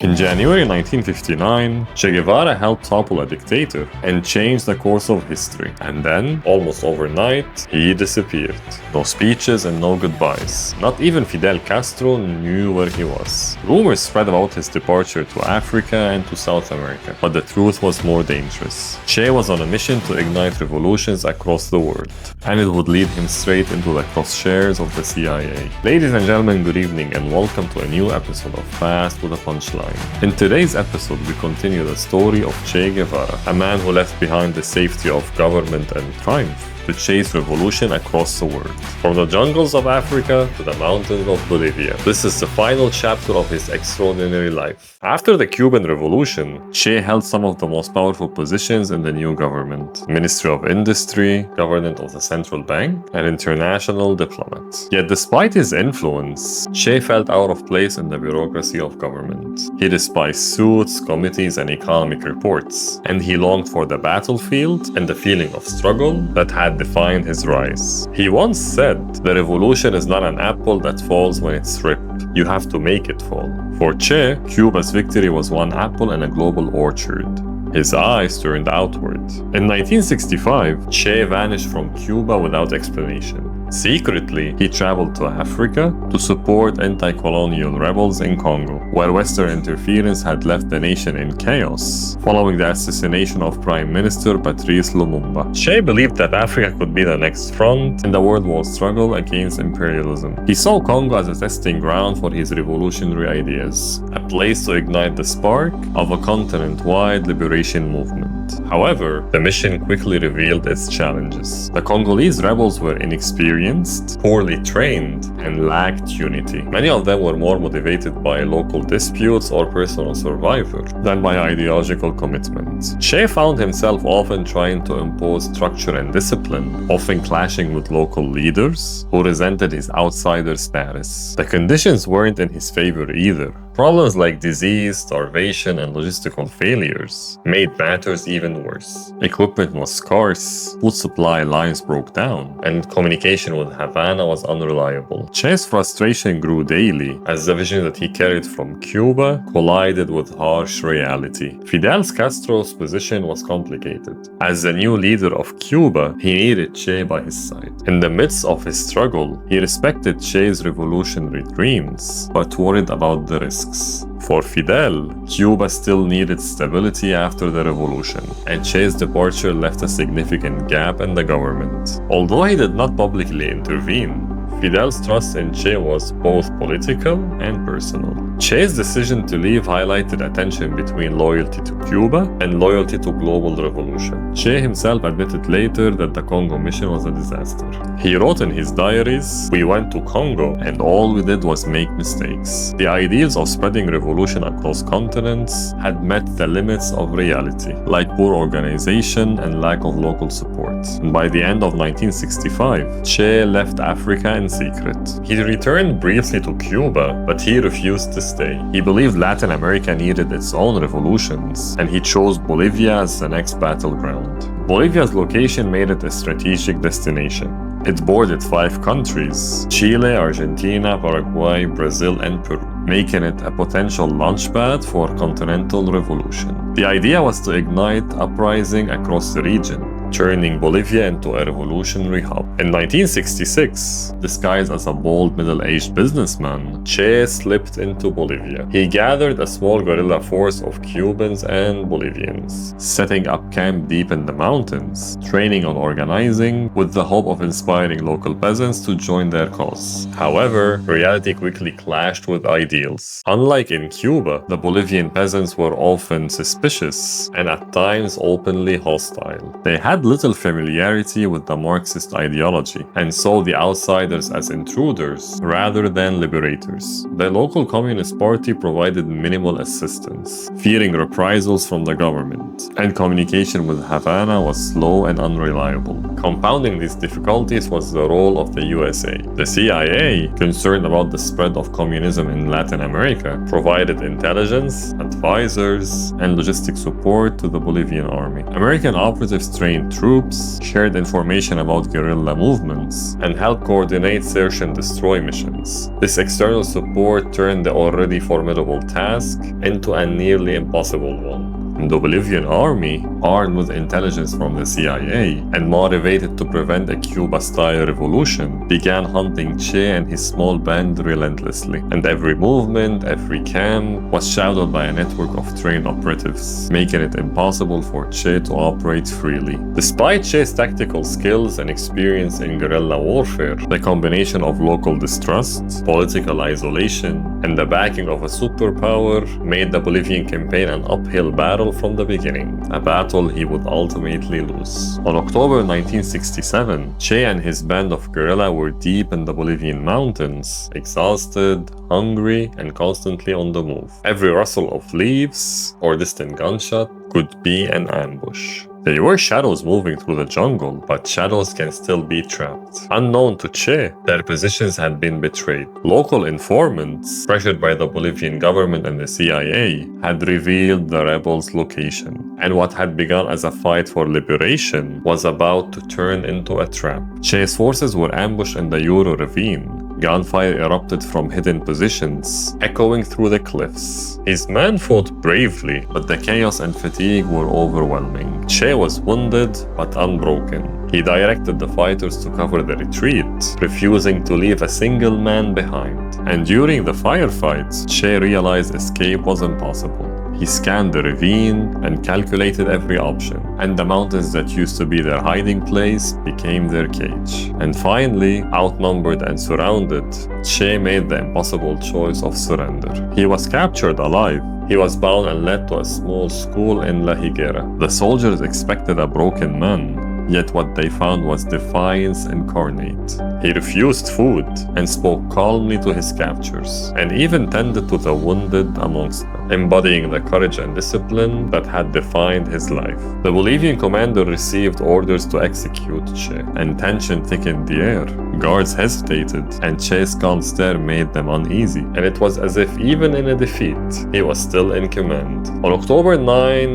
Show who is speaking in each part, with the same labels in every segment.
Speaker 1: In January 1959, Che Guevara helped topple a dictator and change the course of history. And then, almost overnight, he disappeared. No speeches and no goodbyes. Not even Fidel Castro knew where he was. Rumors spread about his departure to Africa and to South America, but the truth was more dangerous. Che was on a mission to ignite revolutions across the world, and it would lead him straight into the crosshairs of the CIA. Ladies and gentlemen, good evening and welcome to a new episode of Fast with a Punchline. In today's episode, we continue the story of Che Guevara, a man who left behind the safety of government and triumph to chase revolution across the world. From the jungles of Africa to the mountains of Bolivia, this is the final chapter of his extraordinary life. After the Cuban Revolution, Che held some of the most powerful positions in the new government: Ministry of Industry, Government of the Central Bank, and international diplomat. Yet despite his influence, Che felt out of place in the bureaucracy of government. He despised suits, committees, and economic reports, and he longed for the battlefield and the feeling of struggle that had defined his rise. He once said, "The revolution is not an apple that falls when it's ripe. You have to make it fall." For Che, Cuba's victory was one apple in a global orchard. His eyes turned outward. In 1965, Che vanished from Cuba without explanation. Secretly, he traveled to Africa to support anti-colonial rebels in Congo, where Western interference had left the nation in chaos following the assassination of Prime Minister Patrice Lumumba. Che believed that Africa could be the next front in the world war struggle against imperialism. He saw Congo as a testing ground for his revolutionary ideas, a place to ignite the spark of a continent-wide liberation movement. However, the mission quickly revealed its challenges. The Congolese rebels were inexperienced, poorly trained, and lacked unity. Many of them were more motivated by local disputes or personal survival than by ideological commitment. Che found himself often trying to impose structure and discipline, often clashing with local leaders who resented his outsider status. The conditions weren't in his favor either. Problems like disease, starvation, and logistical failures made matters even worse. Equipment was scarce, food supply lines broke down, and communication with Havana was unreliable. Che's frustration grew daily as the vision that he carried from Cuba collided with harsh reality. Fidel Castro's position was complicated. As the new leader of Cuba, he needed Che by his side. In the midst of his struggle, he respected Che's revolutionary dreams, but worried about the risks. For Fidel, Cuba still needed stability after the revolution, and Che's departure left a significant gap in the government. Although he did not publicly intervene, Fidel's trust in Che was both political and personal. Che's decision to leave highlighted a tension between loyalty to Cuba and loyalty to global revolution. Che himself admitted later that the Congo mission was a disaster. He wrote in his diaries, "We went to Congo and all we did was make mistakes. The ideals of spreading revolution across continents had met the limits of reality, like poor organization and lack of local support." By the end of 1965, Che left Africa in secret. He returned briefly to Cuba, but he refused to stay. He believed Latin America needed its own revolutions, and he chose Bolivia as the next battleground. Bolivia's location made it a strategic destination. It bordered 5 countries: Chile, Argentina, Paraguay, Brazil, and Peru, making it a potential launchpad for continental revolution. The idea was to ignite uprising across the region, turning Bolivia into a revolutionary hub. In 1966, disguised as a bold middle-aged businessman, Che slipped into Bolivia. He gathered a small guerrilla force of Cubans and Bolivians, setting up camp deep in the mountains, training on organizing with the hope of inspiring local peasants to join their cause. However, reality quickly clashed with ideals. Unlike in Cuba, the Bolivian peasants were often suspicious and at times openly hostile. They had little familiarity with the Marxist ideology and saw the outsiders as intruders rather than liberators. The local Communist Party provided minimal assistance, fearing reprisals from the government, and communication with Havana was slow and unreliable. Compounding these difficulties was the role of the USA. The CIA, concerned about the spread of communism in Latin America, provided intelligence, advisors, and logistic support to the Bolivian army. American operatives trained Bolivian troops, shared information about guerrilla movements, and helped coordinate search and destroy missions. This external support turned the already formidable task into a nearly impossible one. The Bolivian army, armed with intelligence from the CIA and motivated to prevent a Cuba-style revolution, began hunting Che and his small band relentlessly. And every movement, every camp, was shadowed by a network of trained operatives, making it impossible for Che to operate freely. Despite Che's tactical skills and experience in guerrilla warfare, the combination of local distrust, political isolation, and the backing of a superpower made the Bolivian campaign an uphill battle from the beginning, a battle he would ultimately lose. On October 1967, Che and his band of guerrilla were deep in the Bolivian mountains, exhausted, hungry, and constantly on the move. Every rustle of leaves or distant gunshot could be an ambush. They were shadows moving through the jungle, but shadows can still be trapped. Unknown to Che, their positions had been betrayed. Local informants, pressured by the Bolivian government and the CIA, had revealed the rebels' location. And what had begun as a fight for liberation was about to turn into a trap. Che's forces were ambushed in the Yuro ravine. Gunfire erupted from hidden positions, echoing through the cliffs. His men fought bravely, but the chaos and fatigue were overwhelming. Che was wounded, but unbroken. He directed the fighters to cover the retreat, refusing to leave a single man behind. And during the firefights, Che realized escape was impossible. He scanned the ravine and calculated every option, and the mountains that used to be their hiding place became their cage. And finally, outnumbered and surrounded, Che made the impossible choice of surrender. He was captured alive. He was bound and led to a small school in La Higuera. The soldiers expected a broken man, yet what they found was defiance incarnate. He refused food and spoke calmly to his captors, and even tended to the wounded amongst them, embodying the courage and discipline that had defined his life. The Bolivian commander received orders to execute Che, and tension thickened the air. Guards hesitated, and Che's calm stare made them uneasy, and it was as if even in a defeat, he was still in command. On October 9,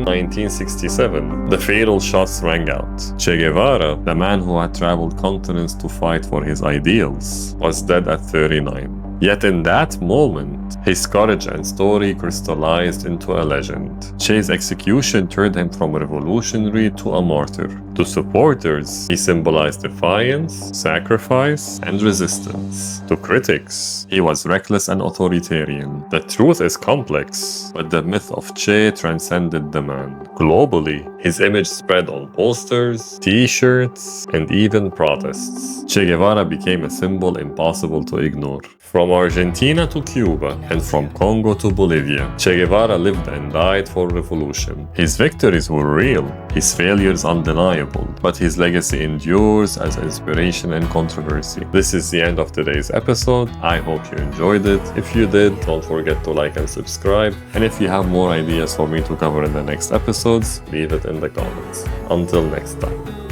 Speaker 1: 1967, the fatal shots rang out. Che Guevara, the man who had traveled continents to fight for his ideals, was dead at 39. Yet in that moment, his courage and story crystallized into a legend. Che's execution turned him from a revolutionary to a martyr. To supporters, he symbolized defiance, sacrifice, and resistance. To critics, he was reckless and authoritarian. The truth is complex, but the myth of Che transcended the man. Globally, his image spread on posters, t-shirts, and even protests. Che Guevara became a symbol impossible to ignore. From Argentina to Cuba, and from Congo to Bolivia, Che Guevara lived and died for revolution. His victories were real, his failures undeniable, but his legacy endures as inspiration and controversy. This is the end of today's episode. I hope you enjoyed it. If you did, don't forget to like and subscribe. And if you have more ideas for me to cover in the next episodes, leave it in the comments. Until next time.